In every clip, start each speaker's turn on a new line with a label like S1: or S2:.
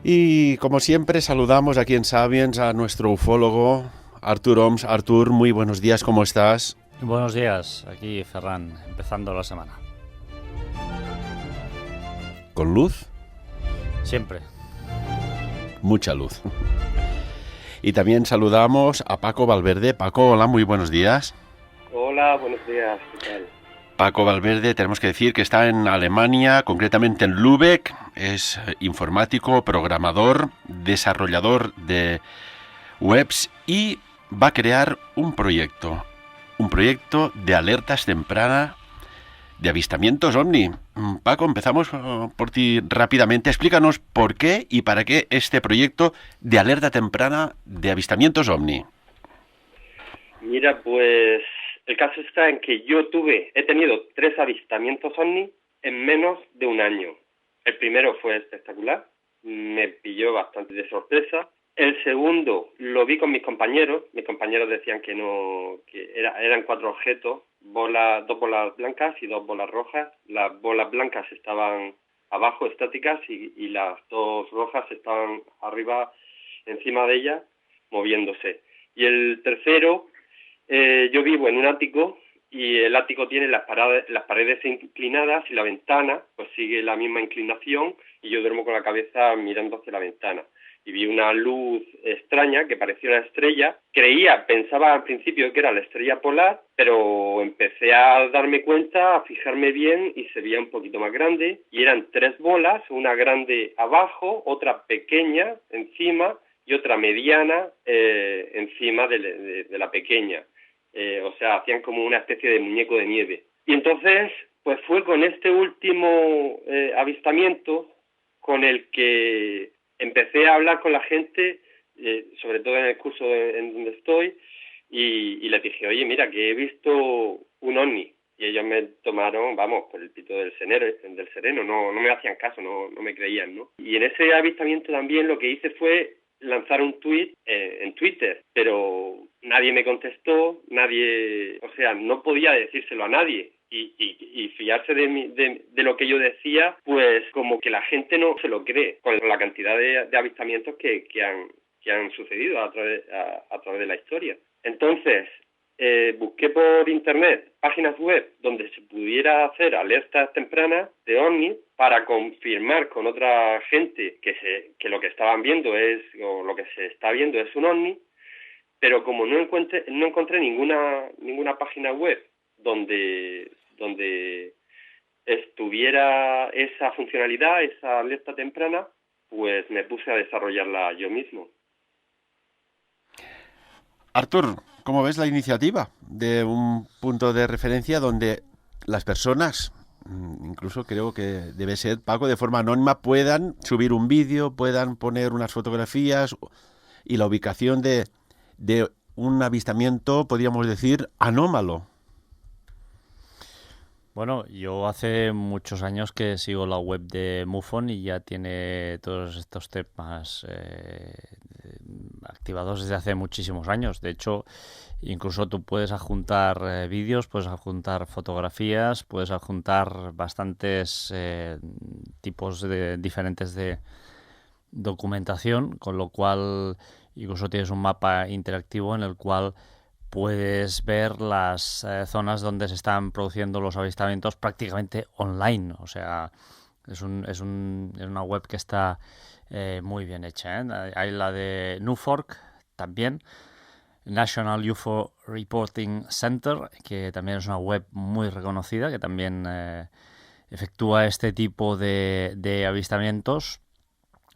S1: Y como siempre saludamos aquí en Sapiens a nuestro ufólogo Artur Oms. Artur, muy buenos días, ¿cómo estás?
S2: Buenos días, aquí Ferran, empezando la semana.
S1: ¿Con luz?
S2: Siempre.
S1: Mucha luz. Y también saludamos a Paco Valverde. Paco, hola, muy buenos días.
S3: Hola, buenos días, ¿qué tal?
S1: Paco Valverde, tenemos que decir que está en Alemania, concretamente en Lübeck. Es informático, programador, desarrollador de webs y va a crear un proyecto de alertas tempranas de avistamientos OVNI. Paco, empezamos por ti rápidamente. Explícanos por qué y para qué este proyecto de alerta temprana de avistamientos OVNI.
S3: Mira, pues el caso está en que he tenido 3 avistamientos OVNI en menos de un año. El primero fue espectacular, me pilló bastante de sorpresa. El segundo lo vi con mis compañeros decían que eran 4 objetos, 2 bolas blancas y 2 bolas rojas. Las bolas blancas estaban abajo, estáticas, y las 2 rojas estaban arriba, encima de ellas, moviéndose. Y el tercero, yo vivo en un ático y el ático tiene las paredes inclinadas y la ventana pues sigue la misma inclinación y yo duermo con la cabeza mirando hacia la ventana. Y vi una luz extraña que parecía una estrella. Pensaba al principio que era la estrella polar, pero empecé a darme cuenta, a fijarme bien y se veía un poquito más grande. Y eran 3 bolas, una grande abajo, otra pequeña encima y otra mediana encima de la pequeña. O sea, hacían como una especie de muñeco de nieve. Y entonces, pues fue con este último avistamiento con el que empecé a hablar con la gente, sobre todo en el curso en donde estoy, y les dije, oye, mira, que he visto un ovni. Y ellos me tomaron, por el pito del sereno, no me hacían caso, no me creían, ¿no? Y en ese avistamiento también lo que hice fue lanzar un tuit en Twitter, pero nadie me contestó, no podía decírselo a nadie. Y fiarse de lo que yo decía, pues como que la gente no se lo cree con la cantidad de avistamientos que han sucedido a través de la historia. Entonces, busqué por internet páginas web donde se pudiera hacer alertas tempranas de ovnis para confirmar con otra gente que lo que estaban viendo o lo que se está viendo es un ovni, pero como no encontré ninguna página web donde estuviera esa funcionalidad, esa alerta temprana, pues me puse a desarrollarla yo mismo.
S1: Artur, ¿cómo ves la iniciativa de un punto de referencia donde las personas, incluso creo que debe ser, Paco, de forma anónima, puedan subir un vídeo, puedan poner unas fotografías y la ubicación de un avistamiento, podríamos decir, anómalo?
S2: Bueno, yo hace muchos años que sigo la web de MUFON y ya tiene todos estos temas activados desde hace muchísimos años. De hecho, incluso tú puedes adjuntar vídeos, puedes adjuntar fotografías, puedes adjuntar bastantes tipos diferentes de documentación, con lo cual incluso tienes un mapa interactivo en el cual puedes ver las zonas donde se están produciendo los avistamientos prácticamente online. O sea, es una web que está muy bien hecha, ¿eh? Hay la de NUFORC también, National UFO Reporting Center, que también es una web muy reconocida, que también efectúa este tipo de avistamientos.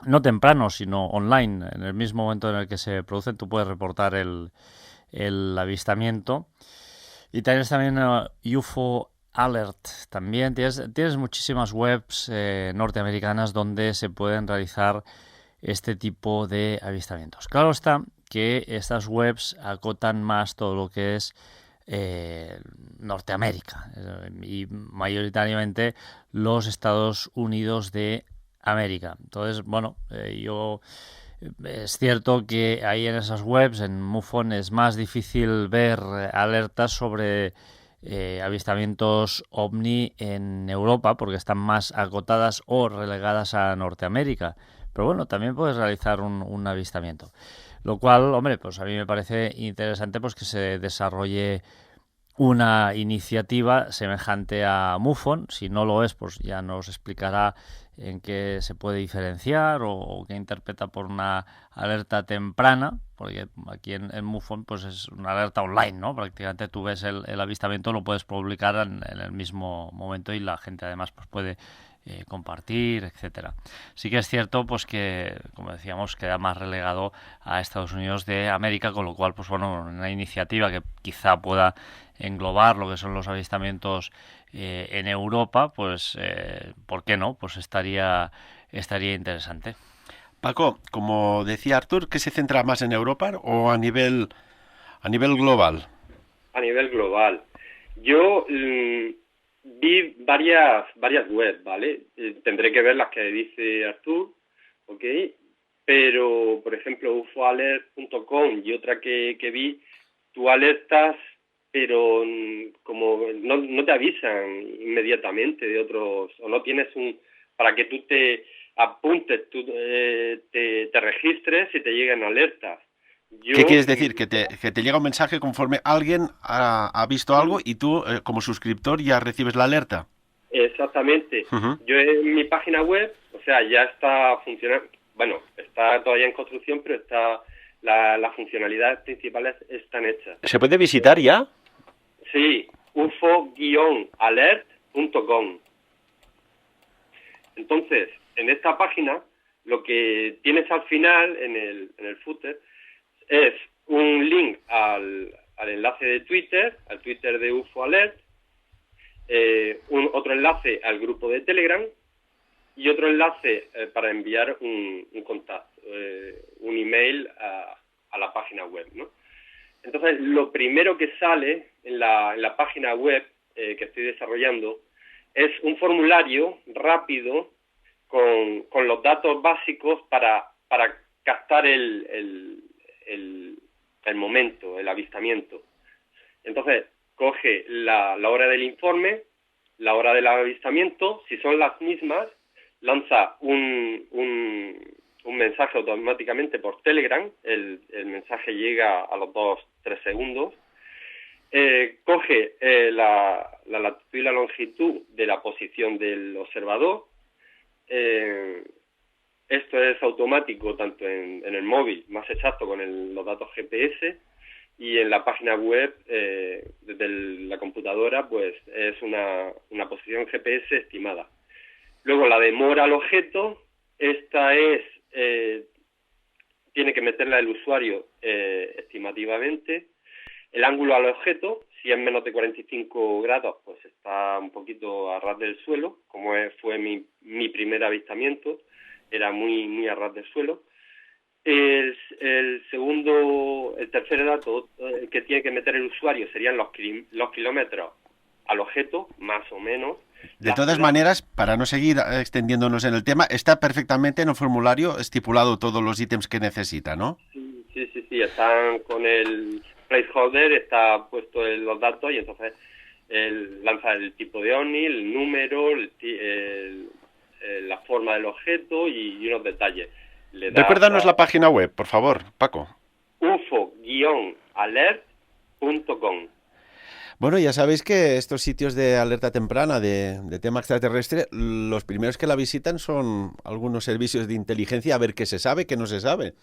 S2: No tempranos, sino online. En el mismo momento en el que se producen, tú puedes reportar el avistamiento. Y también UFO Alert. También tienes muchísimas webs norteamericanas donde se pueden realizar este tipo de avistamientos. Claro está que estas webs acotan más todo lo que es Norteamérica y mayoritariamente los Estados Unidos de América. Entonces, bueno, es cierto que ahí en esas webs, en MUFON, es más difícil ver alertas sobre avistamientos OVNI en Europa porque están más acotadas o relegadas a Norteamérica. Pero bueno, también puedes realizar un avistamiento. Lo cual, hombre, pues a mí me parece interesante pues que se desarrolle una iniciativa semejante a MUFON. Si no lo es, pues ya nos explicará en qué se puede diferenciar o qué interpreta por una alerta temprana, porque aquí en MUFON pues es una alerta online, ¿no? Prácticamente tú ves el avistamiento, lo puedes publicar en el mismo momento y la gente además pues puede compartir, etcétera. Sí que es cierto pues que, como decíamos, queda más relegado a Estados Unidos de América, con lo cual pues bueno, una iniciativa que quizá pueda englobar lo que son los avistamientos en Europa, pues ¿por qué no? Pues estaría interesante.
S1: Paco, como decía Artur, ¿qué se centra más en Europa o a nivel global?
S3: A nivel global. Yo vi varias webs, ¿vale? Tendré que ver las que dice Artur, ¿ok? Pero, por ejemplo, ufoalert.com y otra que vi, tú alertas, pero como no te avisan inmediatamente de otros, o no tienes para que tú te apuntes, tú te registres y te lleguen alertas.
S1: ¿Qué quieres decir? Que te llega un mensaje conforme alguien ha visto algo y tú, como suscriptor, ya recibes la alerta.
S3: Exactamente. Yo en mi página web, o sea, ya está funcionando, bueno, está todavía en construcción, pero las funcionalidades principales están hechas.
S1: ¿Se puede visitar ya?
S3: Sí, ufo-alert.com. Entonces, en esta página, lo que tienes al final, en el footer, es un link al enlace de Twitter, al Twitter de UFOAlert, otro enlace al grupo de Telegram y otro enlace para enviar un contacto, un email a la página web, ¿no? Entonces, lo primero que sale en la página web que estoy desarrollando es un formulario rápido con los datos básicos para captar el momento, el avistamiento. Entonces, coge la hora del informe, la hora del avistamiento, si son las mismas, lanza un mensaje automáticamente por Telegram, el mensaje llega a los 2-3 segundos, coge la latitud y la longitud de la posición del observador. Esto es automático tanto en el móvil, más exacto con los datos GPS, y en la página web desde la computadora pues es una posición GPS estimada. Luego la demora al objeto, esta tiene que meterla el usuario estimativamente. El ángulo al objeto, si es menos de 45 grados, pues está un poquito a ras del suelo, como fue mi primer avistamiento, era muy a ras del suelo. El tercer dato que tiene que meter el usuario serían los kilómetros al objeto, más o menos.
S1: De todas maneras, para no seguir extendiéndonos en el tema, está perfectamente en el formulario estipulado todos los ítems que necesita, ¿no?
S3: Sí, están con el placeholder, está puesto los datos y entonces lanza el tipo de OVNI, el número, la forma del objeto y unos detalles.
S1: Recuérdanos la página web, por favor, Paco.
S3: ufo-alert.com.
S1: Bueno, ya sabéis que estos sitios de alerta temprana de tema extraterrestre, los primeros que la visitan son algunos servicios de inteligencia a ver qué se sabe, qué no se sabe.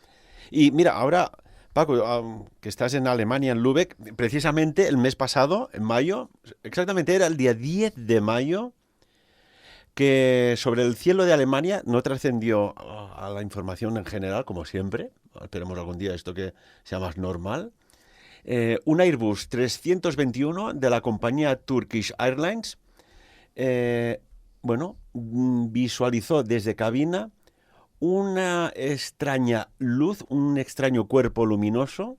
S1: Y mira, ahora, Paco, que estás en Alemania, en Lübeck, precisamente el mes pasado, en mayo, exactamente era el día 10 de mayo, que sobre el cielo de Alemania no trascendió a la información en general, como siempre. Esperemos algún día esto que sea más normal. Un Airbus 321 de la compañía Turkish Airlines, visualizó desde cabina una extraña luz, un extraño cuerpo luminoso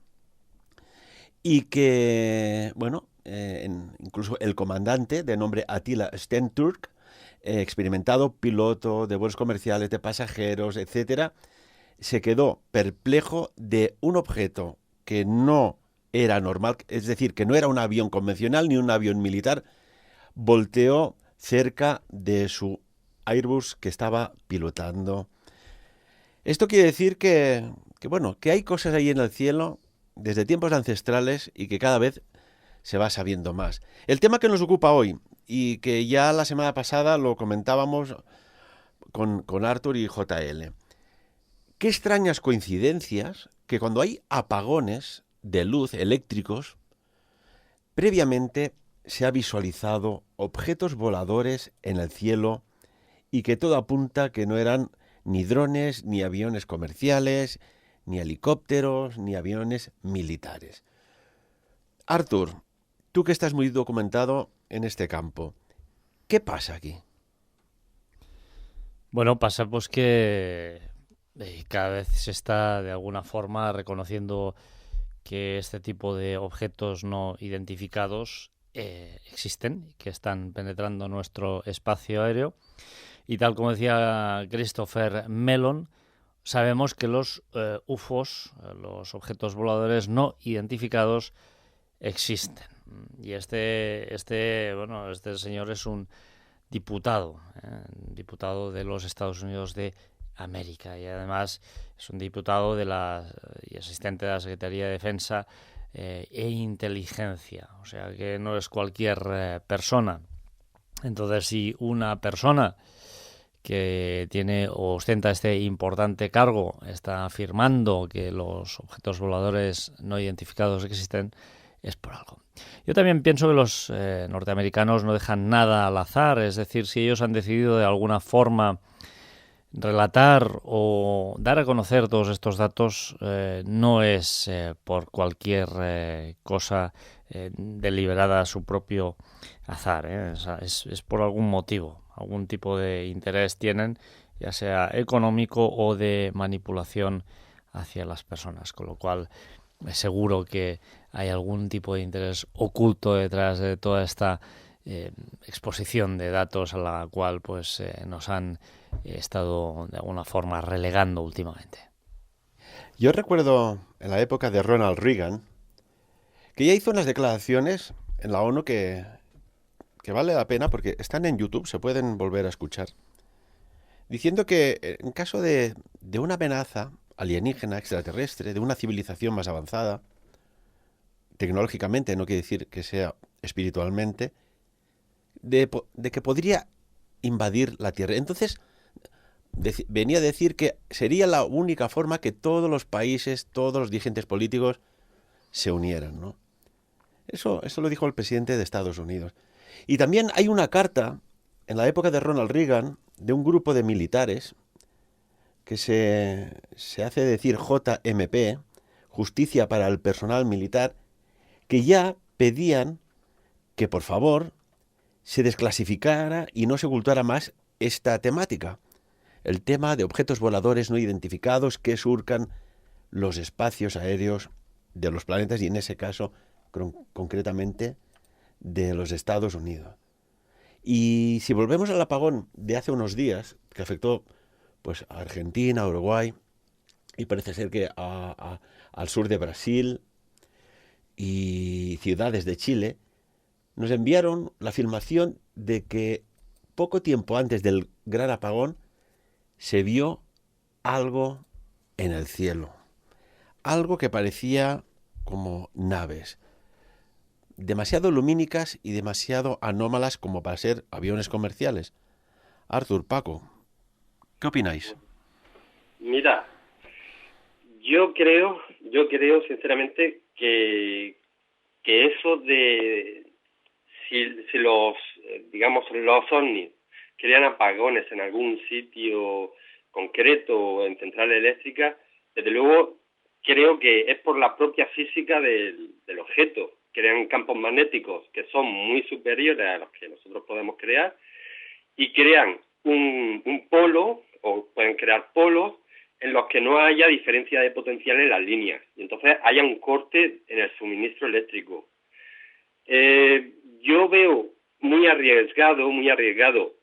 S1: y que, incluso el comandante, de nombre Attila Stenturk, experimentado piloto de vuelos comerciales, de pasajeros, etcétera, se quedó perplejo de un objeto que no era normal, es decir, que no era un avión convencional ni un avión militar, volteó cerca de su Airbus que estaba pilotando. Esto quiere decir bueno, que hay cosas ahí en el cielo desde tiempos ancestrales y que cada vez se va sabiendo más. El tema que nos ocupa hoy y que ya la semana pasada lo comentábamos con Arthur y JL. Qué extrañas coincidencias que cuando hay apagones de luz eléctricos, previamente se ha visualizado objetos voladores en el cielo y que todo apunta que no eran ni drones, ni aviones comerciales, ni helicópteros, ni aviones militares. Arthur, tú que estás muy documentado en este campo, ¿qué pasa aquí?
S2: Bueno, pasa pues que cada vez se está de alguna forma reconociendo que este tipo de objetos no identificados existen, que están penetrando nuestro espacio aéreo. Y tal como decía Christopher Mellon, sabemos que los UFOs, los objetos voladores no identificados, existen. Y este señor es un diputado de los Estados Unidos de América, y además es un diputado y asistente de la Secretaría de Defensa e Inteligencia, o sea que no es cualquier persona. Entonces, si una persona que tiene o ostenta este importante cargo está afirmando que los objetos voladores no identificados existen, es por algo. Yo también pienso que los norteamericanos no dejan nada al azar, es decir, si ellos han decidido de alguna forma relatar o dar a conocer todos estos datos, no es por cualquier cosa deliberada a su propio azar, es por algún motivo, algún tipo de interés tienen, ya sea económico o de manipulación hacia las personas, con lo cual es seguro que hay algún tipo de interés oculto detrás de toda esta exposición de datos a la cual pues nos han estado de alguna forma relegando últimamente.
S1: Yo recuerdo en la época de Ronald Reagan que ya hizo unas declaraciones en la ONU que vale la pena porque están en YouTube, se pueden volver a escuchar, diciendo que en caso de una amenaza alienígena, extraterrestre, de una civilización más avanzada, tecnológicamente, no quiere decir que sea espiritualmente, de que podría invadir la Tierra. Entonces, venía a decir que sería la única forma que todos los países, todos los dirigentes políticos se unieran, ¿no? Eso lo dijo el presidente de Estados Unidos. Y también hay una carta en la época de Ronald Reagan de un grupo de militares que se hace decir JMP, Justicia para el Personal Militar, que ya pedían que por favor se desclasificara y no se ocultara más esta temática, el tema de objetos voladores no identificados que surcan los espacios aéreos de los planetas y en ese caso concretamente de los Estados Unidos. Y si volvemos al apagón de hace unos días, que afectó pues a Argentina, a Uruguay y parece ser que al sur de Brasil y ciudades de Chile, nos enviaron la filmación de que poco tiempo antes del gran apagón se vio algo en el cielo, algo que parecía como naves, demasiado lumínicas y demasiado anómalas como para ser aviones comerciales. Arthur, Paco, ¿qué opináis?
S3: Mira, yo creo sinceramente que eso de si los, digamos, los ovnis crean apagones en algún sitio concreto o en central eléctrica, desde luego creo que es por la propia física del objeto. Crean campos magnéticos que son muy superiores a los que nosotros podemos crear y crean un polo, o pueden crear polos, en los que no haya diferencia de potencial en las líneas. Y entonces haya un corte en el suministro eléctrico. Yo veo muy arriesgado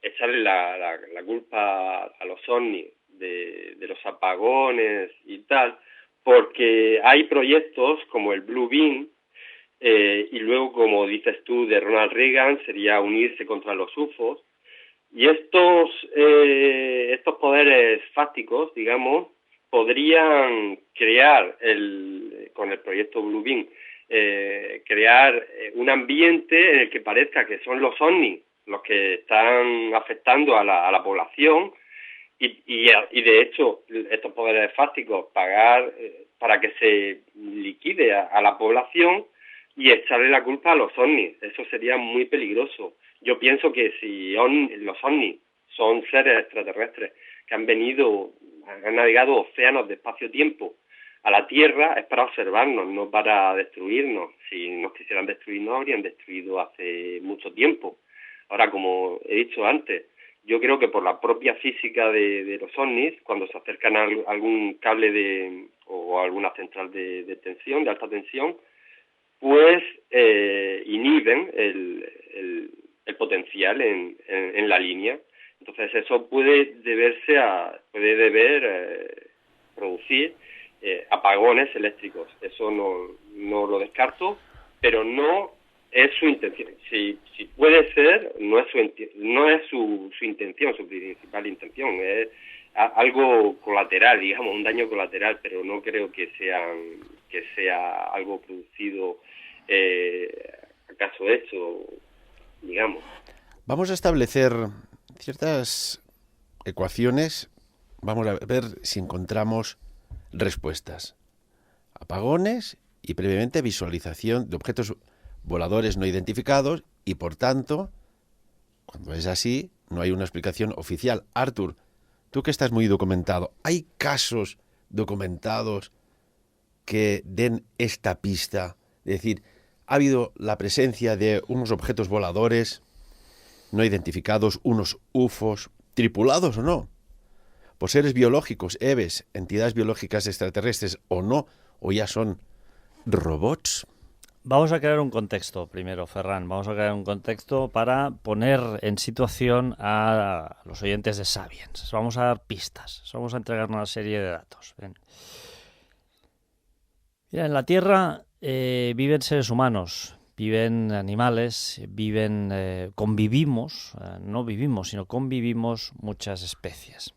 S3: echarle la culpa a los ovnis de los apagones y tal, porque hay proyectos como el Blue Beam, y luego, como dices tú, de Ronald Reagan, sería unirse contra los UFOs. Y estos poderes fácticos, digamos, podrían crear, con el proyecto Bluebeam, crear un ambiente en el que parezca que son los ovnis los que están afectando a la población y de hecho estos poderes fácticos pagar para que se liquide a la población y echarle la culpa a los ovnis. Eso sería muy peligroso. Yo pienso que si los ovnis son seres extraterrestres que han navegado océanos de espacio-tiempo a la Tierra, es para observarnos, no para destruirnos. Si nos quisieran destruir, nos habrían destruido hace mucho tiempo. Ahora, como he dicho antes, yo creo que por la propia física de los ovnis, cuando se acercan a algún cable o a alguna central de tensión, de alta tensión, pues inhiben el potencial en la línea. Entonces eso puede producir apagones eléctricos. Eso no lo descarto, pero no es su intención. Si puede ser, no es su intención, su principal intención. Es algo colateral, digamos, un daño colateral, pero no creo que sea algo producido, acaso hecho, digamos.
S1: Vamos a establecer ciertas ecuaciones. Vamos a ver si encontramos respuestas. Apagones y previamente visualización de objetos voladores no identificados y, por tanto, cuando es así, no hay una explicación oficial. Artur, tú que estás muy documentado, ¿hay casos documentados que den esta pista? Es decir, ¿ha habido la presencia de unos objetos voladores no identificados, unos UFOs, tripulados o no, por seres biológicos, EVEs, entidades biológicas extraterrestres o no, o ya son robots?
S2: Vamos a crear un contexto primero, Ferran. Vamos a crear un contexto para poner en situación a los oyentes de Sapiens. Vamos a dar pistas. Vamos a entregar una serie de datos. Bien. Mira, en la Tierra viven seres humanos, viven animales, convivimos, no vivimos, sino convivimos muchas especies.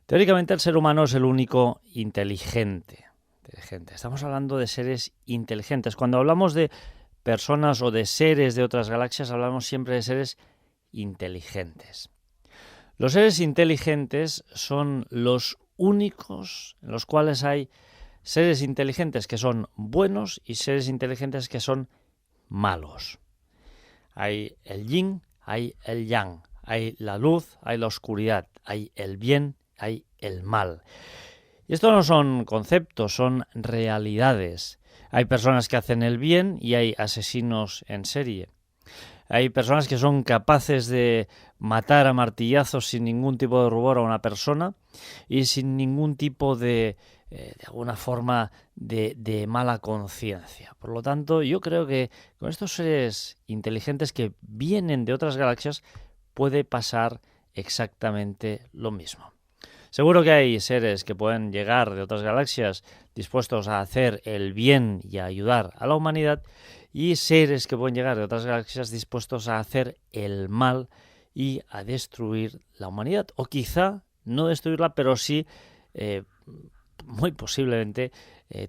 S2: Teóricamente el ser humano es el único inteligente. Estamos hablando de seres inteligentes. Cuando hablamos de personas o de seres de otras galaxias, hablamos siempre de seres inteligentes. Los seres inteligentes son los únicos en los cuales hay seres inteligentes que son buenos y seres inteligentes que son malos. Hay el yin, hay el yang, hay la luz, hay la oscuridad, hay el bien, hay el mal. Y esto no son conceptos, son realidades. Hay personas que hacen el bien y hay asesinos en serie. Hay personas que son capaces de matar a martillazos sin ningún tipo de rubor a una persona y sin ningún tipo de alguna forma de mala conciencia. Por lo tanto, yo creo que con estos seres inteligentes que vienen de otras galaxias puede pasar exactamente lo mismo. Seguro que hay seres que pueden llegar de otras galaxias dispuestos a hacer el bien y a ayudar a la humanidad, y seres que pueden llegar de otras galaxias dispuestos a hacer el mal y a destruir la humanidad. O quizá no destruirla, pero sí, muy posiblemente,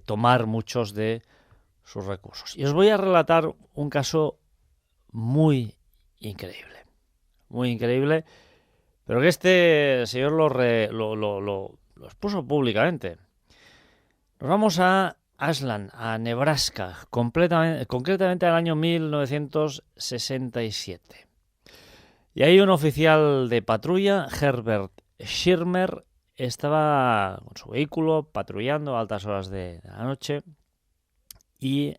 S2: tomar muchos de sus recursos. Y os voy a relatar un caso muy increíble, pero que este señor lo expuso públicamente. Nos vamos a Ashland, a Nebraska, concretamente al año 1967. Y ahí un oficial de patrulla, Herbert Schirmer, estaba con su vehículo patrullando a altas horas de la noche y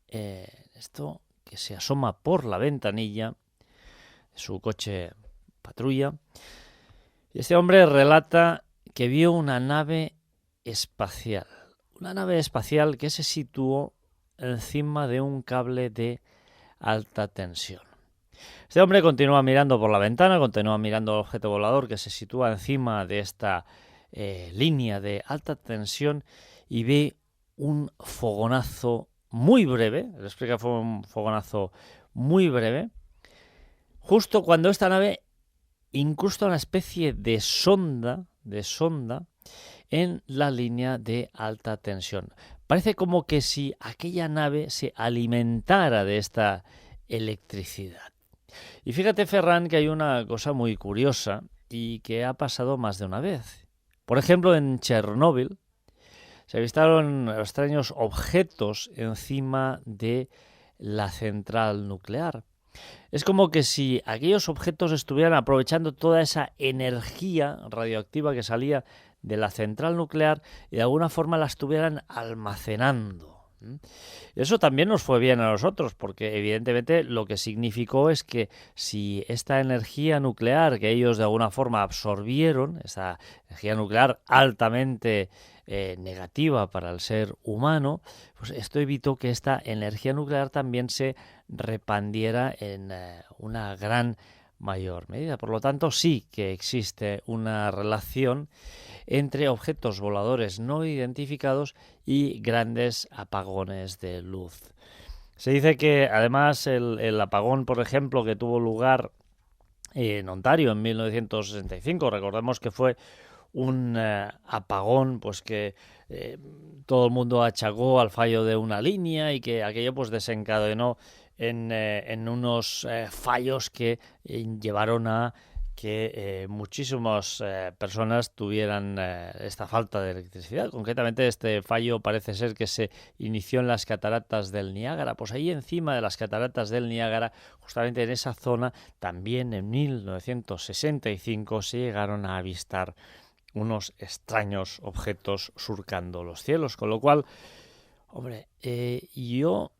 S2: esto que se asoma por la ventanilla de su coche patrulla, y este hombre relata que vio una nave espacial que se situó encima de un cable de alta tensión. Este hombre continúa mirando por la ventana, continúa mirando el objeto volador que se sitúa encima de esta línea de alta tensión y ve un fogonazo muy breve, le explica que fue un fogonazo muy breve, justo cuando esta nave incrusta una especie de sonda de sonda en la línea de alta tensión. Parece como que si aquella nave se alimentara de esta electricidad. Y fíjate, Ferran, que hay una cosa muy curiosa y que ha pasado más de una vez. Por ejemplo, en Chernóbil se avistaron extraños objetos encima de la central nuclear. Es como que si aquellos objetos estuvieran aprovechando toda esa energía radioactiva que salía de la central nuclear y de alguna forma la estuvieran almacenando. Eso también nos fue bien a nosotros, porque evidentemente lo que significó es que si esta energía nuclear que ellos de alguna forma absorbieron, esta energía nuclear altamente negativa para el ser humano, pues esto evitó que esta energía nuclear también se repandiera en una gran mayor medida. Por lo tanto, sí que existe una relación entre objetos voladores no identificados y grandes apagones de luz. Se dice que además el apagón, por ejemplo, que tuvo lugar en Ontario en 1965, recordemos que fue un apagón pues que todo el mundo achacó al fallo de una línea y que aquello pues desencadenó en unos fallos que llevaron a que muchísimas personas tuvieran esta falta de electricidad. Concretamente, este fallo parece ser que se inició en las cataratas del Niágara. Pues ahí encima de las cataratas del Niágara, justamente en esa zona, también en 1965 se llegaron a avistar unos extraños objetos surcando los cielos. Con lo cual, hombre, yo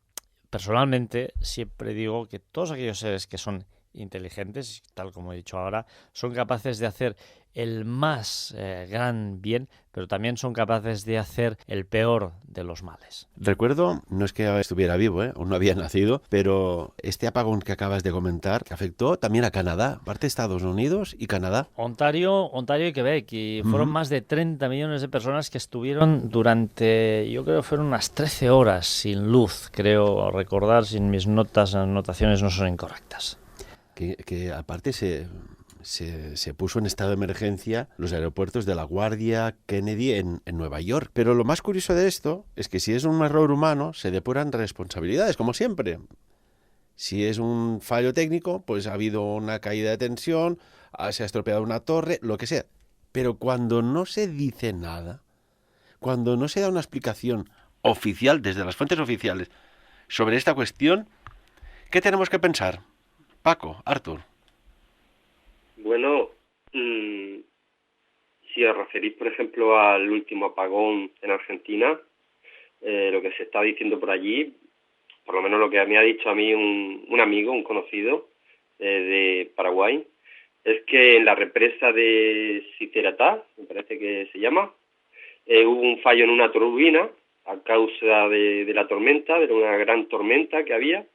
S2: personalmente siempre digo que todos aquellos seres que son inteligentes, tal como he dicho ahora, son capaces de hacer el más gran bien, pero también son capaces de hacer el peor de los males.
S1: Recuerdo, no es que estuviera vivo, aún no había nacido, pero este apagón que acabas de comentar afectó también a Canadá, parte de Estados Unidos y Canadá.
S2: Ontario y Quebec, y fueron más de 30 millones de personas que estuvieron durante, yo creo que fueron unas 13 horas sin luz, creo recordar, si mis anotaciones no son incorrectas.
S1: Que aparte se puso en estado de emergencia los aeropuertos de LaGuardia, Kennedy en Nueva York. Pero lo más curioso de esto es que si es un error humano, se depuran responsabilidades, como siempre. Si es un fallo técnico, pues ha habido una caída de tensión, se ha estropeado una torre, lo que sea. Pero cuando no se dice nada, cuando no se da una explicación oficial, desde las fuentes oficiales, sobre esta cuestión, ¿qué tenemos que pensar? Paco, Artur.
S3: Bueno, si os referís, por ejemplo, al último apagón en Argentina, lo que se está diciendo por allí, por lo menos lo que me ha dicho a mí un amigo, un conocido de Paraguay, es que en la represa de Citeratá, me parece que se llama, hubo un fallo en una turbina a causa de la tormenta, de una gran tormenta que había.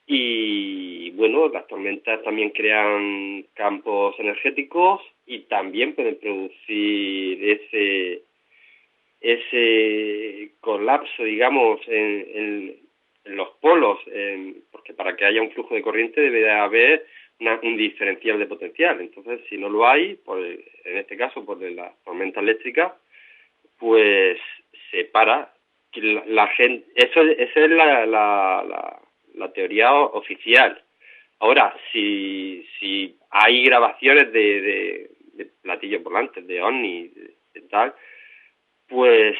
S3: Y bueno, las tormentas también crean campos energéticos y también pueden producir ese colapso, digamos, en los polos, porque para que haya un flujo de corriente debe de haber un diferencial de potencial. Entonces, si no lo hay, en este caso por la tormenta eléctrica, pues se para. La gente, esa es la teoría oficial. Ahora, si hay grabaciones de platillos volantes, de ovnis, de tal, pues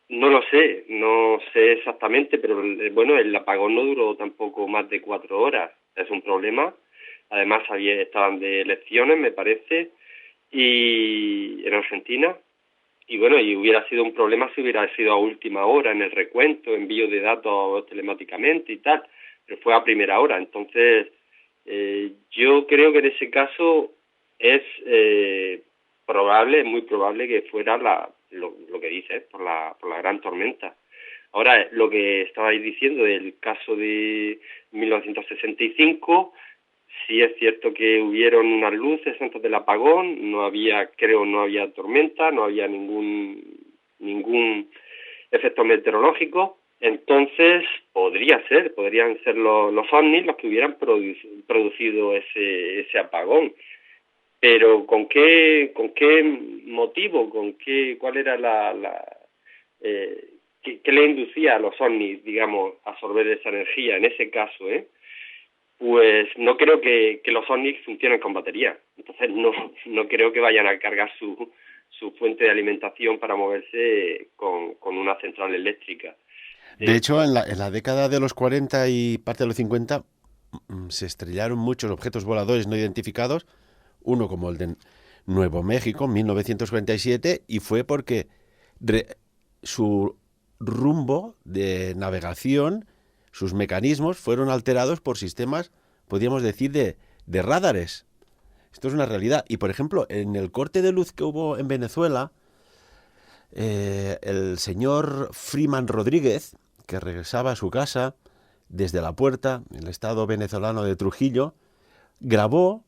S3: no lo sé, no sé exactamente, pero bueno, el apagón no duró tampoco más de 4 horas. Es un problema. Además, estaban de elecciones, me parece, y en Argentina. Y bueno, y hubiera sido un problema si hubiera sido a última hora en el recuento, envío de datos telemáticamente y tal, pero fue a primera hora. Entonces, yo creo que en ese caso es muy probable que fuera lo que dices, por la gran tormenta. Ahora, lo que estabais diciendo del caso de 1965, sí es cierto que hubieron unas luces antes del apagón, no había tormenta, no había ningún efecto meteorológico, entonces podrían ser los ovnis los que hubieran producido ese apagón. Pero ¿con qué motivo? ¿Cuál era qué le inducía a los ovnis, digamos, a absorber esa energía? En ese caso, pues no creo que los ovnis funcionen con batería. Entonces no creo que vayan a cargar su fuente de alimentación para moverse con una central eléctrica.
S1: De hecho, en la década de los 40 y parte de los 50 se estrellaron muchos objetos voladores no identificados, uno como el de Nuevo México, en 1947, y fue porque su rumbo de navegación, sus mecanismos fueron alterados por sistemas, podríamos decir, de radares. Esto es una realidad. Y, por ejemplo, en el corte de luz que hubo en Venezuela, el señor Freeman Rodríguez, que regresaba a su casa desde La Puerta, en el estado venezolano de Trujillo, grabó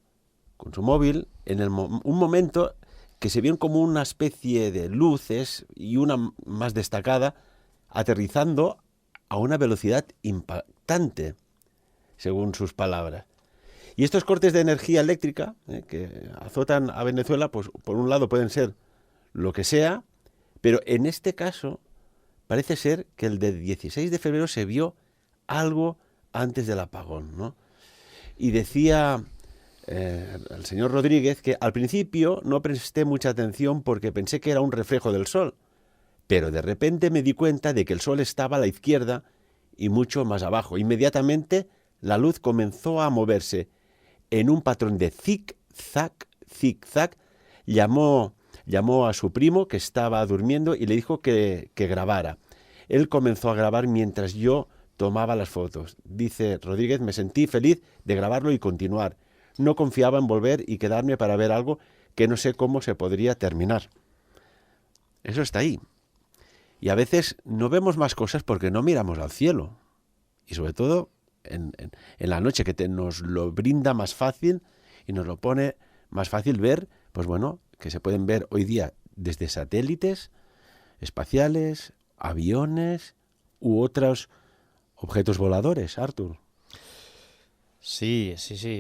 S1: con su móvil un momento que se vieron como una especie de luces y una más destacada aterrizando a una velocidad impactante, según sus palabras. Y estos cortes de energía eléctrica que azotan a Venezuela, pues por un lado pueden ser lo que sea, pero en este caso parece ser que el del 16 de febrero se vio algo antes del apagón, ¿no? Y decía el señor Rodríguez que al principio no presté mucha atención porque pensé que era un reflejo del sol, pero de repente me di cuenta de que el sol estaba a la izquierda y mucho más abajo. Inmediatamente la luz comenzó a moverse en un patrón de zig-zag, zig-zag. Llamó a su primo que estaba durmiendo y le dijo que grabara. Él comenzó a grabar mientras yo tomaba las fotos. Dice Rodríguez, me sentí feliz de grabarlo y continuar. No confiaba en volver y quedarme para ver algo que no sé cómo se podría terminar. Eso está ahí. Y a veces no vemos más cosas porque no miramos al cielo. Y sobre todo en la noche, que nos lo brinda más fácil y nos lo pone más fácil ver, pues bueno, que se pueden ver hoy día desde satélites espaciales, aviones u otros objetos voladores, Artur.
S2: Sí.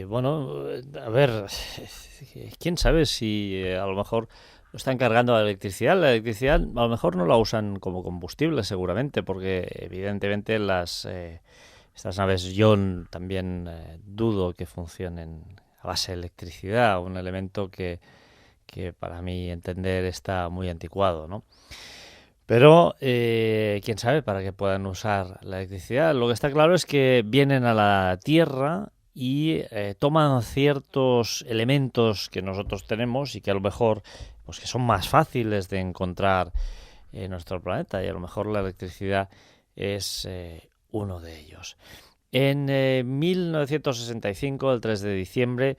S2: Bueno, a ver, quién sabe si a lo mejor lo están cargando la electricidad. La electricidad a lo mejor no la usan como combustible, seguramente, porque evidentemente estas naves Ion también dudo que funcionen a base de electricidad, un elemento que para mi entender está muy anticuado, ¿no? Pero quién sabe para qué puedan usar la electricidad. Lo que está claro es que vienen a la Tierra y toman ciertos elementos que nosotros tenemos y que a lo mejor pues que son más fáciles de encontrar en nuestro planeta, y a lo mejor la electricidad es uno de ellos. En 1965, el 3 de diciembre,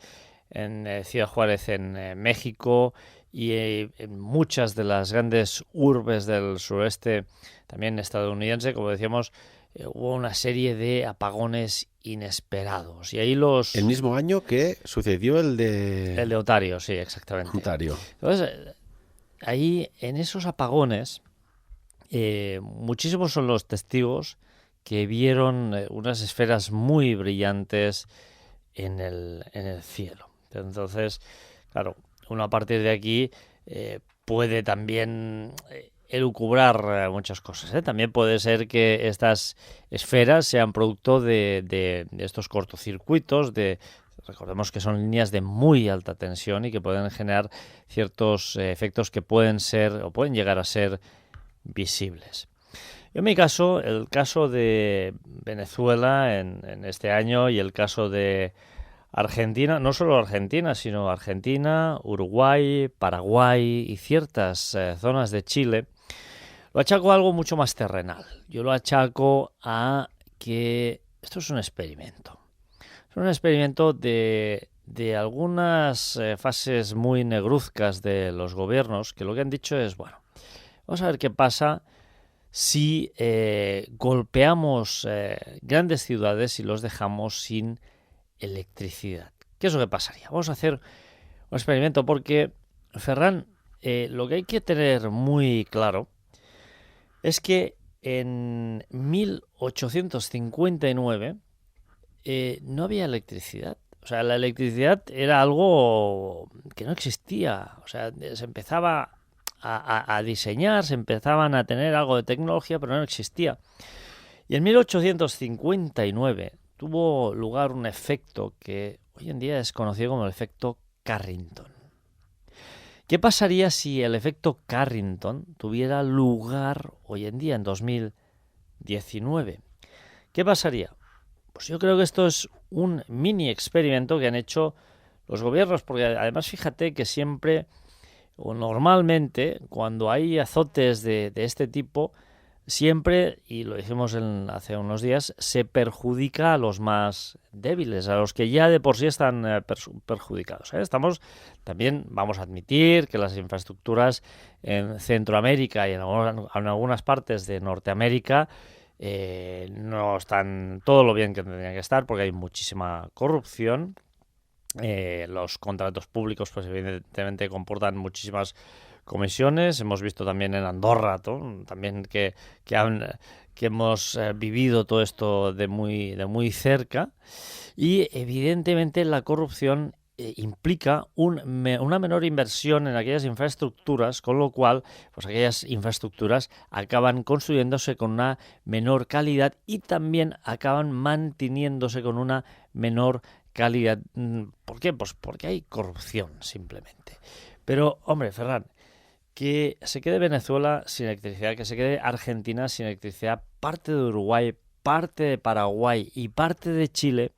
S2: en Ciudad Juárez, en México, y en muchas de las grandes urbes del sureste, también estadounidense, como decíamos, hubo una serie de apagones inesperados. Y ahí
S1: El mismo año que sucedió el de
S2: Ontario, sí, exactamente.
S1: Ontario.
S2: Entonces, ahí, en esos apagones, muchísimos son los testigos que vieron unas esferas muy brillantes en el cielo. Entonces, claro, uno a partir de aquí puede también elucubrar muchas cosas. También puede ser que estas esferas sean producto de estos cortocircuitos, recordemos que son líneas de muy alta tensión y que pueden generar ciertos efectos que pueden ser o pueden llegar a ser visibles. En mi caso, el caso de Venezuela en este año y el caso de Argentina, no solo Argentina, sino Argentina, Uruguay, Paraguay y ciertas zonas de Chile, lo achaco a algo mucho más terrenal. Yo lo achaco a que esto es un experimento. Es un experimento de algunas fases muy negruzcas de los gobiernos, que lo que han dicho es, bueno, vamos a ver qué pasa si golpeamos grandes ciudades y los dejamos sin electricidad. ¿Qué es lo que pasaría? Vamos a hacer un experimento porque, Ferran, lo que hay que tener muy claro es que en 1859 no había electricidad. O sea, la electricidad era algo que no existía. O sea, se empezaba a diseñar, se empezaban a tener algo de tecnología, pero no existía. Y en 1859 tuvo lugar un efecto que hoy en día es conocido como el efecto Carrington. ¿Qué pasaría si el efecto Carrington tuviera lugar hoy en día, en 2019? ¿Qué pasaría? Pues yo creo que esto es un mini experimento que han hecho los gobiernos, porque además fíjate que siempre o normalmente cuando hay azotes de este tipo, siempre, y lo dijimos hace unos días, se perjudica a los más débiles, a los que ya de por sí están perjudicados. También vamos a admitir que las infraestructuras en Centroamérica y en algunas partes de Norteamérica no están todo lo bien que tendrían que estar, porque hay muchísima corrupción. Los contratos públicos, pues evidentemente comportan muchísimas comisiones. Hemos visto también en Andorra, también que hemos vivido todo esto de muy cerca. Y evidentemente la corrupción implica una menor inversión en aquellas infraestructuras, con lo cual pues aquellas infraestructuras acaban construyéndose con una menor calidad y también acaban manteniéndose con una menor calidad. ¿Por qué? Pues porque hay corrupción, simplemente. Pero, hombre, Ferran, que se quede Venezuela sin electricidad, que se quede Argentina sin electricidad, parte de Uruguay, parte de Paraguay y parte de Chile,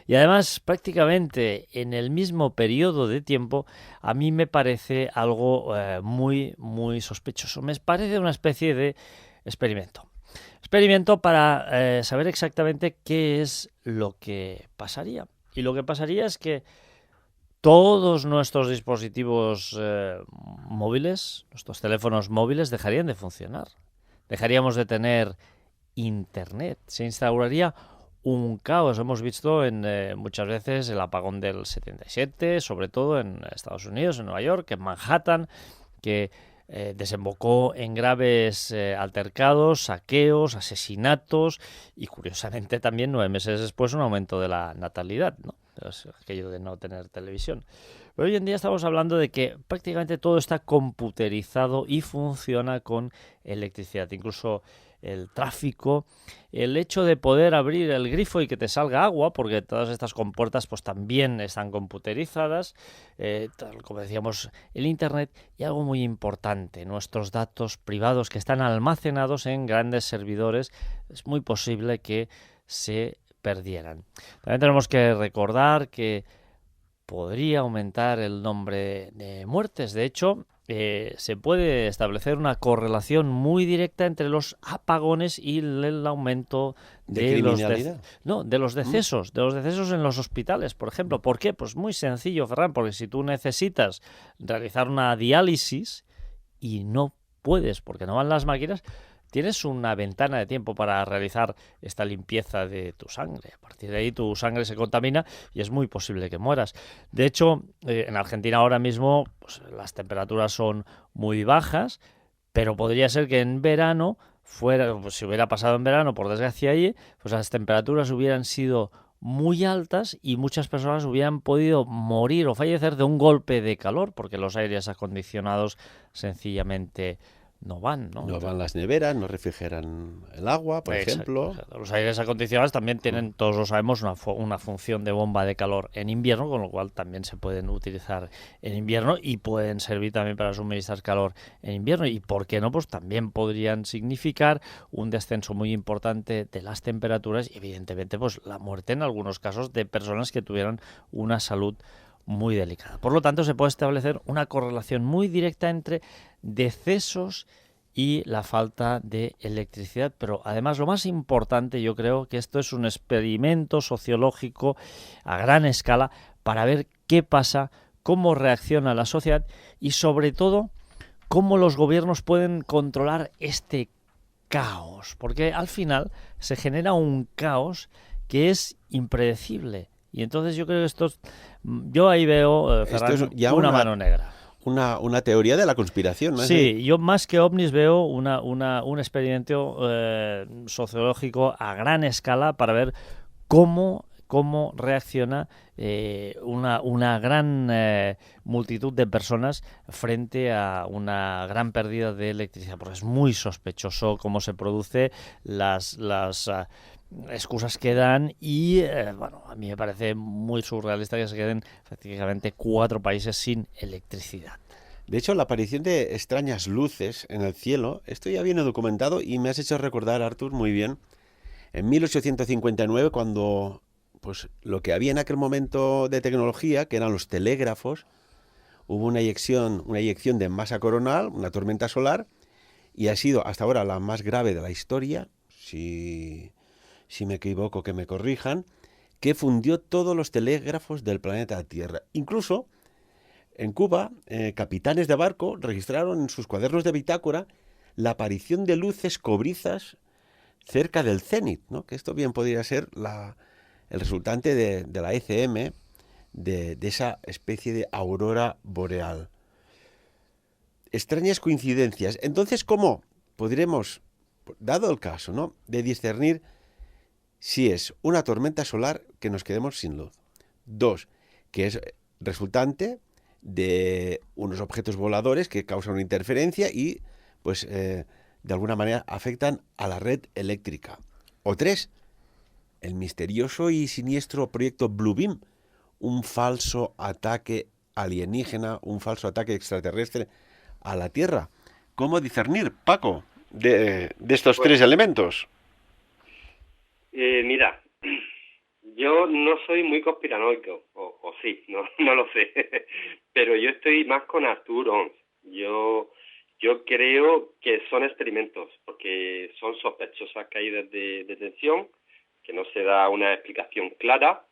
S2: y además prácticamente en el mismo periodo de tiempo, a mí me parece algo muy, muy sospechoso. Me parece una especie de experimento. Experimento para saber exactamente qué es lo que pasaría. Y lo que pasaría es que todos nuestros dispositivos móviles, nuestros teléfonos móviles, dejarían de funcionar. Dejaríamos de tener internet. Se instauraría un caos. Hemos visto muchas veces el apagón del 77, sobre todo en Estados Unidos, en Nueva York, en Manhattan, que desembocó en graves altercados, saqueos, asesinatos y, curiosamente, también 9 meses después un aumento de la natalidad, ¿no? Es aquello de no tener televisión. Pero hoy en día estamos hablando de que prácticamente todo está computerizado y funciona con electricidad. Incluso el tráfico, el hecho de poder abrir el grifo y que te salga agua, porque todas estas compuertas pues también están computerizadas, como decíamos, el internet, y algo muy importante, nuestros datos privados que están almacenados en grandes servidores, es muy posible que se perdieran. También tenemos que recordar que podría aumentar el nombre de muertes. De hecho, se puede establecer una correlación muy directa entre los apagones y el aumento de los decesos, en los hospitales, por ejemplo. ¿Por qué? Pues muy sencillo, Ferran, porque si tú necesitas realizar una diálisis y no puedes porque no van las máquinas, tienes una ventana de tiempo para realizar esta limpieza de tu sangre. A partir de ahí tu sangre se contamina y es muy posible que mueras. De hecho, en Argentina ahora mismo pues, las temperaturas son muy bajas, pero podría ser que en verano si hubiera pasado en verano, por desgracia allí, pues las temperaturas hubieran sido muy altas y muchas personas hubieran podido morir o fallecer de un golpe de calor, porque los aires acondicionados sencillamente no van, ¿no?
S1: No van las neveras, no refrigeran el agua, por ejemplo.
S2: Exacto. Los aires acondicionados también tienen, todos lo sabemos, una función de bomba de calor en invierno, con lo cual también se pueden utilizar en invierno y pueden servir también para suministrar calor en invierno. Y por qué no, pues también podrían significar un descenso muy importante de las temperaturas y evidentemente pues la muerte en algunos casos de personas que tuvieran una salud muy delicada. Por lo tanto, se puede establecer una correlación muy directa entre decesos y la falta de electricidad. Pero además, lo más importante, yo creo que esto es un experimento sociológico a gran escala para ver qué pasa, cómo reacciona la sociedad y, sobre todo, cómo los gobiernos pueden controlar este caos. Porque al final se genera un caos que es impredecible. Y entonces yo creo que yo ahí veo, Ferran, esto es ya una mano negra.
S1: Una teoría de la conspiración, ¿no?
S2: Sí, yo más que ovnis veo un experimento sociológico a gran escala para ver cómo cómo reacciona una gran multitud de personas frente a una gran pérdida de electricidad, porque es muy sospechoso cómo se produce, las excusas que dan y, bueno, a mí me parece muy surrealista que se queden prácticamente 4 países sin electricidad.
S1: De hecho, la aparición de extrañas luces en el cielo, esto ya viene documentado y me has hecho recordar, Artur, muy bien, en 1859, cuando pues lo que había en aquel momento de tecnología, que eran los telégrafos, hubo una eyección de masa coronal, una tormenta solar, y ha sido hasta ahora la más grave de la historia, si me equivoco que me corrijan, que fundió todos los telégrafos del planeta Tierra. Incluso en Cuba, capitanes de barco registraron en sus cuadernos de bitácora la aparición de luces cobrizas cerca del cenit, ¿no? Que esto bien podría ser el resultante de la ECM, de esa especie de aurora boreal. Extrañas coincidencias. Entonces, ¿cómo podremos, dado el caso, ¿no?, de discernir si es una tormenta solar que nos quedemos sin luz? 2, que es resultante de unos objetos voladores que causan una interferencia y, pues, de alguna manera afectan a la red eléctrica. O 3, el misterioso y siniestro proyecto Bluebeam, un falso ataque alienígena, un falso ataque extraterrestre a la Tierra. ¿Cómo discernir, Paco, de estos 3 elementos?
S3: Mira, yo no soy muy conspiranoico, o sí, no lo sé, pero yo estoy más con Artur Oms. Yo creo que son experimentos, porque son sospechosas caídas de tensión, que no se da una explicación clara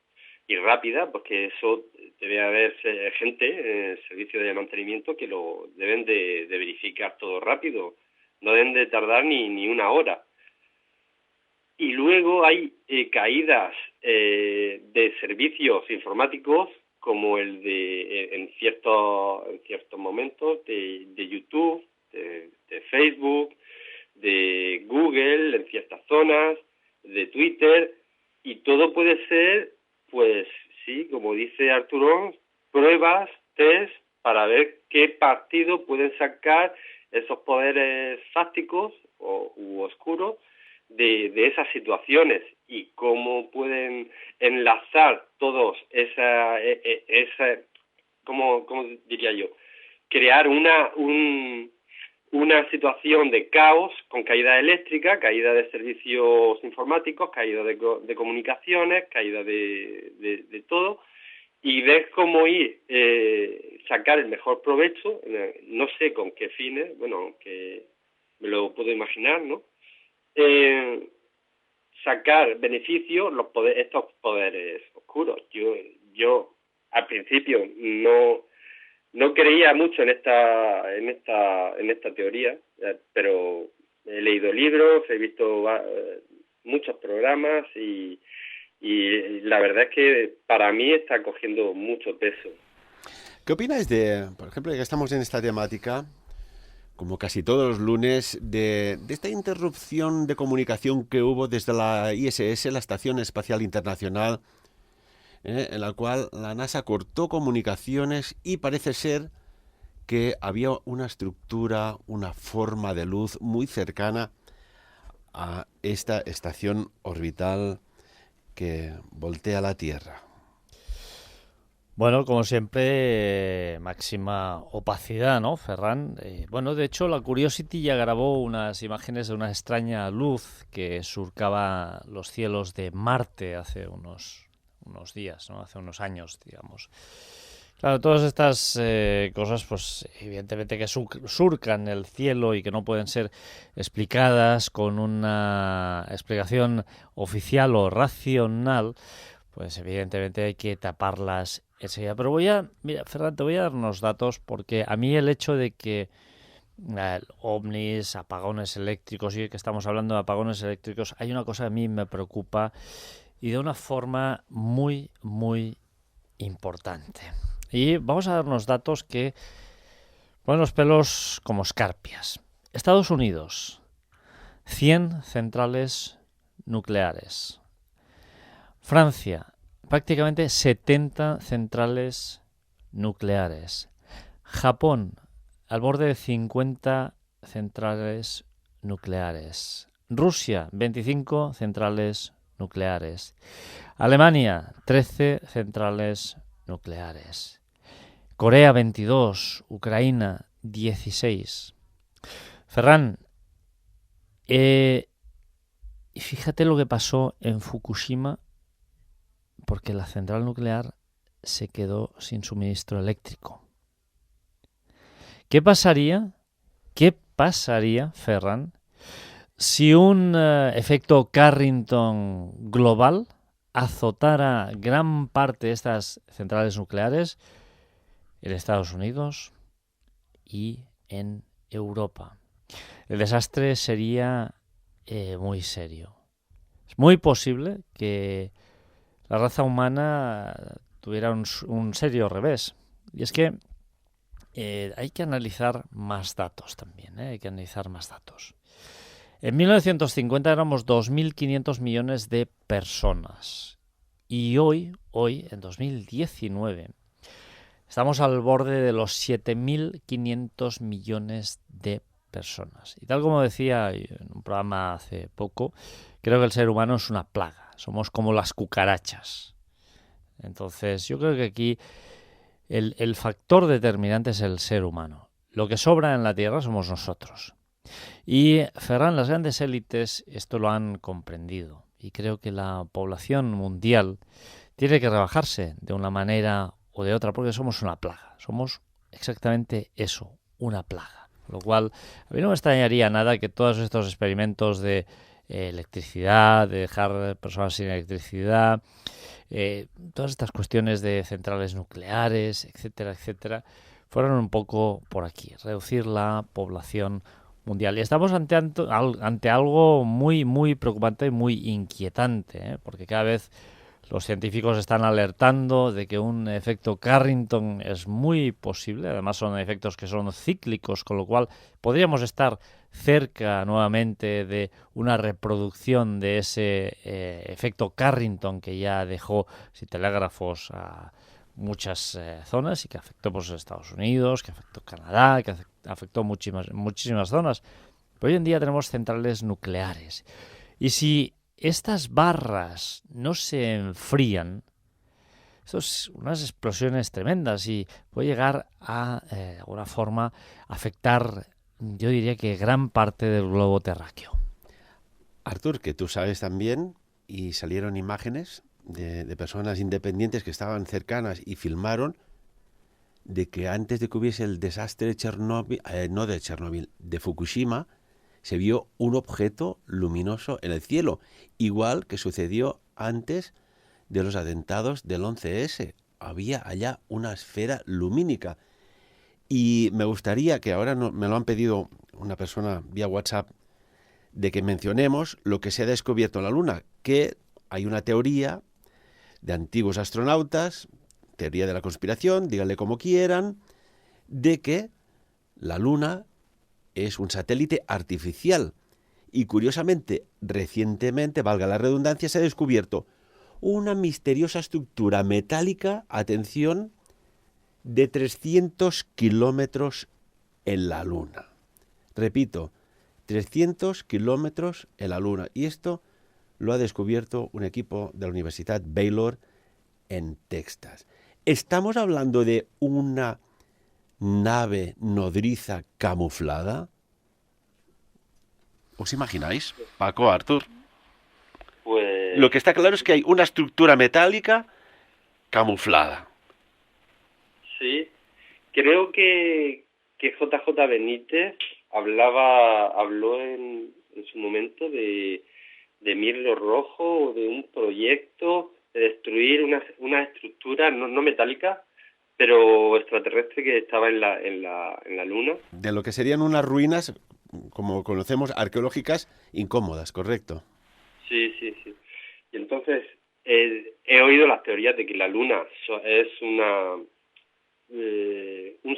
S3: y rápida, porque eso debe haber gente en el servicio de mantenimiento que lo deben de verificar todo rápido, no deben de tardar ni una hora. Y luego hay caídas de servicios informáticos, como el de en ciertos momentos de YouTube, de Facebook, de Google, en ciertas zonas, de Twitter, y todo puede ser, pues sí, como dice Artur Oms, pruebas, test, para ver qué partido pueden sacar esos poderes fácticos u oscuros de esas situaciones, y cómo pueden enlazar todos esa ¿cómo diría yo? Crear una situación de caos con caída eléctrica, caída de servicios informáticos, caída de comunicaciones, caída de todo, y ver cómo ir sacar el mejor provecho, no sé con qué fines, bueno, que me lo puedo imaginar, ¿no? Sacar beneficio estos poderes oscuros. Yo al principio no creía mucho en esta teoría, pero he leído libros, he visto muchos programas y la verdad es que para mí está cogiendo mucho peso.
S1: ¿Qué opináis por ejemplo, ya que estamos en esta temática, como casi todos los lunes, de esta interrupción de comunicación que hubo desde la ISS, la Estación Espacial Internacional, en la cual la NASA cortó comunicaciones y parece ser que había una estructura, una forma de luz muy cercana a esta estación orbital que voltea la Tierra?
S2: Bueno, como siempre, máxima opacidad, ¿no, Ferran? Bueno, de hecho, la Curiosity ya grabó unas imágenes de una extraña luz que surcaba los cielos de Marte hace unos días, ¿no? Hace unos años, digamos. Claro, todas estas cosas, pues evidentemente que surcan el cielo y que no pueden ser explicadas con una explicación oficial o racional, pues evidentemente hay que taparlas enseguida. Pero mira, Ferran, te voy a dar unos datos, porque a mí el hecho de que ovnis, apagones eléctricos, y que estamos hablando de apagones eléctricos, hay una cosa que a mí me preocupa y de una forma muy, muy importante. Y vamos a dar unos datos que ponen los pelos como escarpias. Estados Unidos, 100 centrales nucleares. Francia, prácticamente 70 centrales nucleares. Japón, al borde de 50 centrales nucleares. Rusia, 25 centrales nucleares. Alemania, 13 centrales nucleares. Corea, 22. Ucrania, 16. Ferran, y fíjate lo que pasó en Fukushima, porque la central nuclear se quedó sin suministro eléctrico. ¿Qué pasaría, Ferran, si un efecto Carrington global azotara gran parte de estas centrales nucleares en Estados Unidos y en Europa? El desastre sería muy serio. Es muy posible que la raza humana tuviera un serio revés. Y es que hay que analizar más datos también, hay que analizar más datos. En 1950 éramos 2.500 millones de personas. Y hoy, en 2019, estamos al borde de los 7.500 millones de personas. Y tal como decía en un programa hace poco, creo que el ser humano es una plaga. Somos como las cucarachas. Entonces, yo creo que aquí el factor determinante es el ser humano. Lo que sobra en la Tierra somos nosotros. Y, Ferran, las grandes élites esto lo han comprendido. Y creo que la población mundial tiene que rebajarse de una manera o de otra, porque somos una plaga. Somos exactamente eso, una plaga. Lo cual, a mí no me extrañaría nada que todos estos experimentos de electricidad, de dejar personas sin electricidad, todas estas cuestiones de centrales nucleares, etcétera, etcétera, fueron un poco por aquí, reducir la población mundial. Y estamos ante algo muy, muy preocupante y muy inquietante, porque cada vez los científicos están alertando de que un efecto Carrington es muy posible. Además son efectos que son cíclicos, con lo cual podríamos estar cerca nuevamente de una reproducción de ese efecto Carrington que ya dejó sin telégrafos a muchas zonas y que afectó pues, Estados Unidos, que afectó Canadá, que afectó muchísimas zonas. Pero hoy en día tenemos centrales nucleares. Y si estas barras no se enfrían, esto es unas explosiones tremendas y puede llegar a, de alguna forma, afectar, yo diría que gran parte del globo terráqueo.
S1: Artur, que tú sabes también, y salieron imágenes de personas independientes que estaban cercanas y filmaron de que antes de que hubiese el desastre de Chernóbil, no de Chernóbil, de Fukushima, se vio un objeto luminoso en el cielo, igual que sucedió antes de los atentados del 11S. Había allá una esfera lumínica. Y me gustaría, que ahora me lo han pedido una persona vía WhatsApp, de que mencionemos lo que se ha descubierto en la Luna, que hay una teoría de antiguos astronautas, teoría de la conspiración, díganle como quieran, de que la Luna es un satélite artificial. Y curiosamente, recientemente, valga la redundancia, se ha descubierto una misteriosa estructura metálica, atención, de 300 kilómetros en la Luna. Repito, 300 kilómetros en la Luna. Y esto lo ha descubierto un equipo de la Universidad Baylor en Texas. ¿Estamos hablando de una nave nodriza camuflada? ¿Os imagináis, Paco, Artur?
S3: Pues
S1: Lo que está claro es que hay una estructura metálica camuflada.
S3: sí, creo que JJ Benítez habló en su momento de Mirlo Rojo o de un proyecto de destruir una estructura no metálica, pero extraterrestre que estaba en la Luna.
S1: De lo que serían unas ruinas, como conocemos, arqueológicas incómodas, ¿correcto?
S3: Sí. Y entonces he oído las teorías de que la Luna es un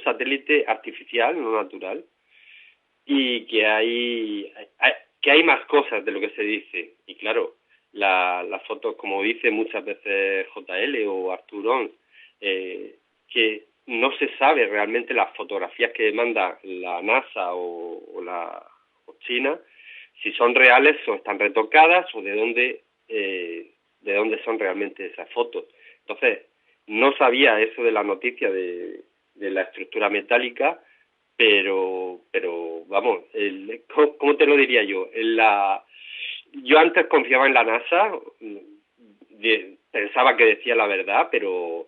S3: satélite artificial, no natural, y que hay más cosas de lo que se dice. Y claro, las fotos, como dice muchas veces JL o Arturón, que no se sabe realmente las fotografías que manda la NASA o China, si son reales o están retocadas o de dónde son realmente esas fotos. Entonces, no sabía eso de la noticia de la estructura metálica, pero vamos, ¿cómo te lo diría yo? Yo antes confiaba en la NASA, pensaba que decía la verdad, pero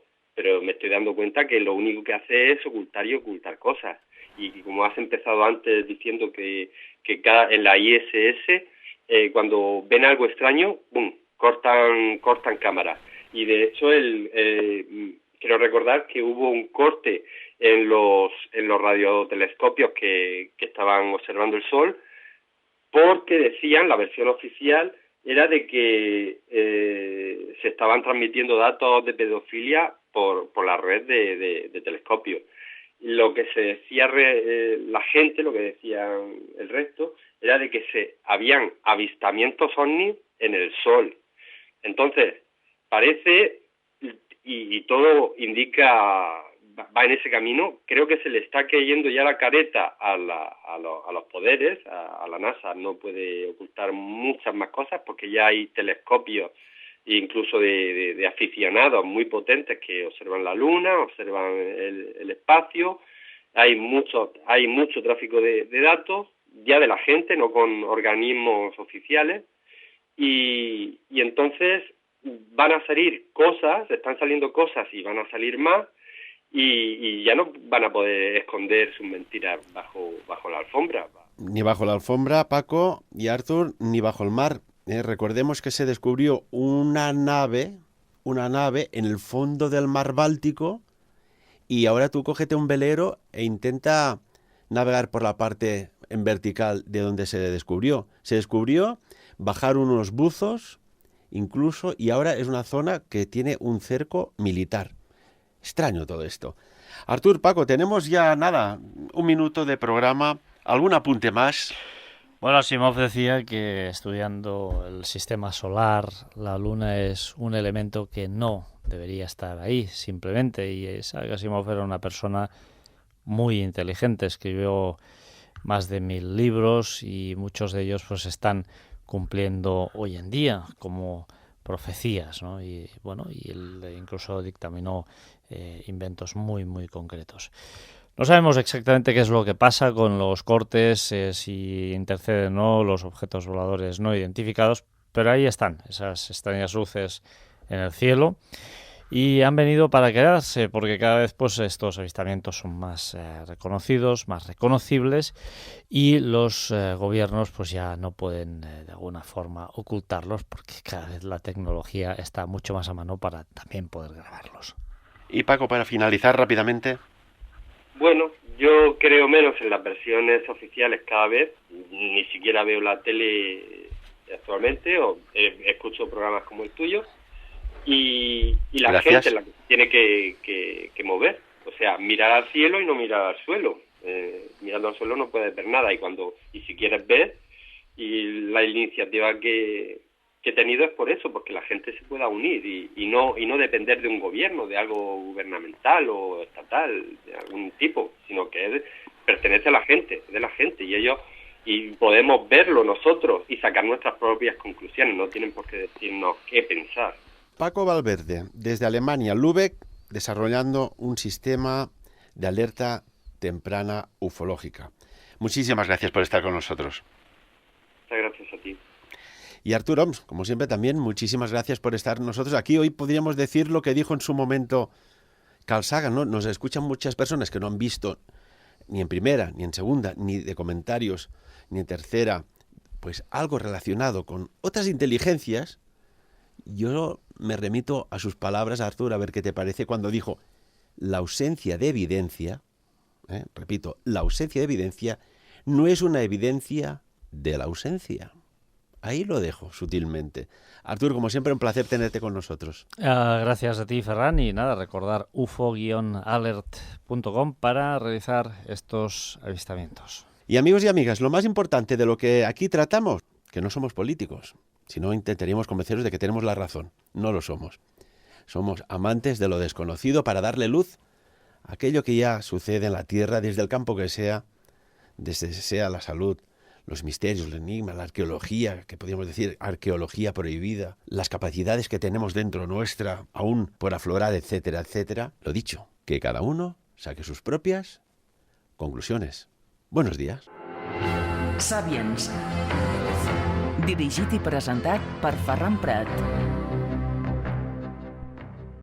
S3: me estoy dando cuenta que lo único que hace es ocultar y ocultar cosas. Y como has empezado antes diciendo que en la ISS, cuando ven algo extraño, ¡bum!, cortan cámara. Y de hecho, quiero recordar que hubo un corte en los radiotelescopios que estaban observando el Sol, porque decían, la versión oficial era de que se estaban transmitiendo datos de pedofilia por la red de telescopios. Lo que se decía la gente, lo que decían el resto, era de que habían avistamientos ovnis en el Sol. Entonces, parece, y todo indica, va en ese camino, creo que se le está cayendo ya la careta a los poderes, a la NASA. No puede ocultar muchas más cosas porque ya hay telescopios, incluso de aficionados muy potentes, que observan la Luna, observan el espacio. Hay mucho tráfico de datos, ya de la gente, no con organismos oficiales, y entonces van a salir cosas, están saliendo cosas y van a salir más, y ya no van a poder esconder sus mentiras bajo la alfombra.
S1: Ni bajo la alfombra, Paco y Artur, ni bajo el mar. Recordemos que se descubrió una nave en el fondo del mar Báltico, y ahora tú cógete un velero e intenta navegar por la parte en vertical de donde se descubrió. Se descubrió, bajaron unos buzos incluso, y ahora es una zona que tiene un cerco militar. Extraño todo esto. Artur, Paco, tenemos ya un minuto de programa. ¿Algún apunte más?
S2: Bueno, Asimov decía que estudiando el sistema solar, la Luna es un elemento que no debería estar ahí, simplemente. Y Asimov era una persona muy inteligente, escribió más de 1000 libros y muchos de ellos pues están cumpliendo hoy en día como profecías, ¿no? Y bueno, y él incluso dictaminó inventos muy, muy concretos. No sabemos exactamente qué es lo que pasa con los cortes, si interceden o no los objetos voladores no identificados, pero ahí están, esas extrañas luces en el cielo, y han venido para quedarse, porque cada vez pues estos avistamientos son más reconocidos, más reconocibles, y los gobiernos pues ya no pueden de alguna forma ocultarlos, porque cada vez la tecnología está mucho más a mano para también poder grabarlos.
S1: Y Paco, para finalizar rápidamente.
S3: Bueno, yo creo menos en las versiones oficiales cada vez, ni siquiera veo la tele actualmente, o escucho programas como el tuyo, y la
S1: Gracias.
S3: gente es la que tiene que mover, o sea, mirar al cielo y no mirar al suelo. Mirando al suelo no puedes ver nada, y si quieres ver, y la iniciativa que he tenido es por eso, porque la gente se pueda unir y no depender de un gobierno, de algo gubernamental o estatal, de algún tipo, sino que pertenece a la gente, es de la gente, y podemos verlo nosotros y sacar nuestras propias conclusiones, no tienen por qué decirnos qué pensar.
S1: Paco Valverde, desde Alemania, Lübeck, desarrollando un sistema de alerta temprana ufológica. Muchísimas gracias por estar con nosotros.
S3: Muchas gracias a ti.
S1: Y Artur Oms, como siempre también, muchísimas gracias por estar nosotros aquí. Hoy podríamos decir lo que dijo en su momento Carl Sagan, ¿no? Nos escuchan muchas personas que no han visto ni en primera, ni en segunda, ni de comentarios, ni en tercera, pues algo relacionado con otras inteligencias. Yo me remito a sus palabras, Artur, a ver qué te parece, cuando dijo: la ausencia de evidencia, repito, la ausencia de evidencia no es una evidencia de la ausencia. Ahí lo dejo sutilmente. Artur, como siempre, un placer tenerte con nosotros.
S2: Gracias a ti, Ferran, y nada, recordar ufo-alert.com para realizar estos avistamientos.
S1: Y amigos y amigas, lo más importante de lo que aquí tratamos, que no somos políticos, Si no, intentaríamos convenceros de que tenemos la razón. No lo somos. Somos amantes de lo desconocido para darle luz a aquello que ya sucede en la Tierra, desde el campo que sea, desde sea la salud, los misterios, el enigma, la arqueología, que podríamos decir arqueología prohibida, las capacidades que tenemos dentro nuestra, aún por aflorar, etcétera, etcétera. Lo dicho, que cada uno saque sus propias conclusiones. Buenos días.
S4: Sapiens. Dirigit i presentat per Ferran Prat.